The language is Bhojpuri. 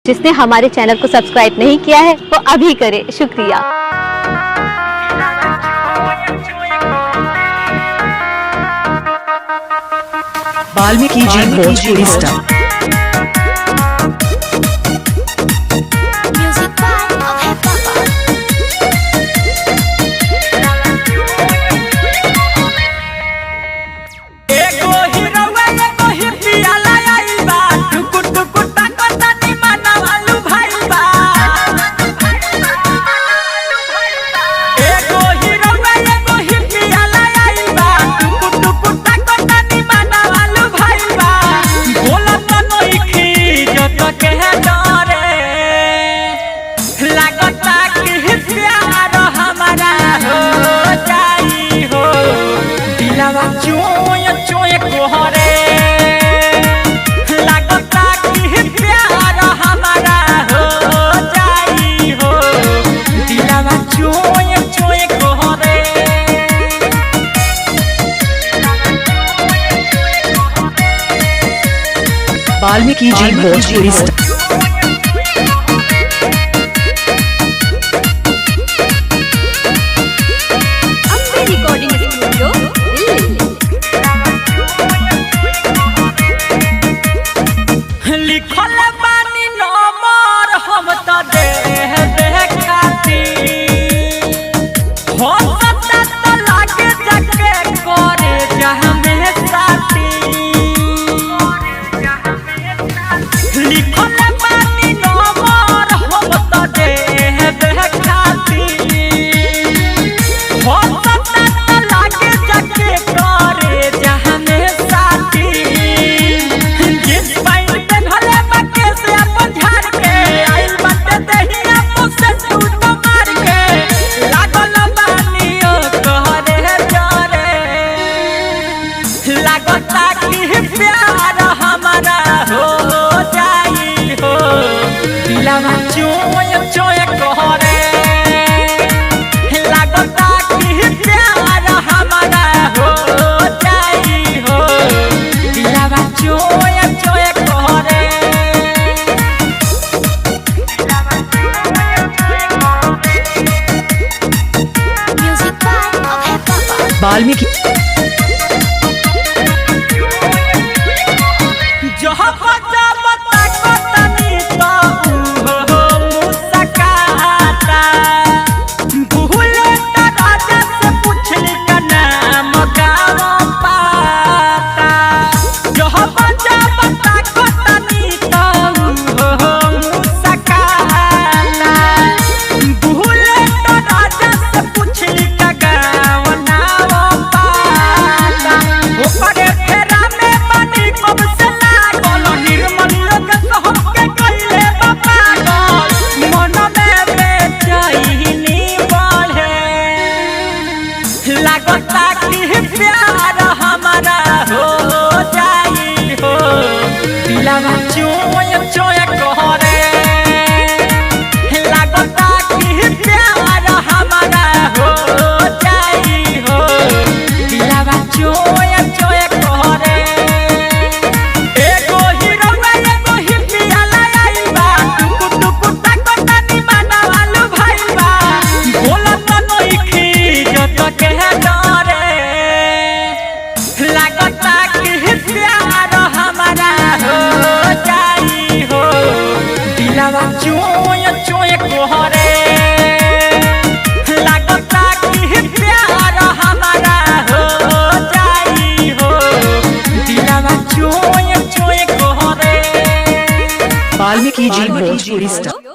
जिसने हमारे चैनल को सब्सक्राइब नहीं किया है वो अभी करे। शुक्रिया। वाल्मीकि जी भोजपुरी स्टार। चोय चोय कोहरे लगता कि प्यार हमारा हो जाई हो दिलवा चोय चोय कोहरे। वाल्मीकि जी भोजपुरी स्टार। लिखल बानी नंबर हम तो दे खाती हो सकता तो लागे जाके करे जहाँ में साथी। लिखल बानी नंबर हम तो दे खाती हो सकता तो लागे जाके करे जहाँ में साथी। लगता कि प्यार हमारा हो जाई हो दिलवा चोय चोय कोहरे लगता कि प्यार हमारा हो जाई हो दिलवा चोय चोय कोहरे। वाल्मीकि लगता कि प्यार हमारा हो जाई हो दिलवा चोय चोय कोहरे लगता कि प्यार हमारा हो जाई हो दिलवा चोय चोय कोहरे। एगो हीरोवा एगो हिपियाला आइबा टुकु टुकु ताकतानी मानवालु भाईबा बोलत नइखी जत के लगता कि प्यार हमारा हो जाई हो दिलवा चोय चोय कोहरे लगता कि प्यार हमारा हो जाई हो दिलवा चोय चोय कोहरे। वाल्मीकि जी भोजपुरी स्टार।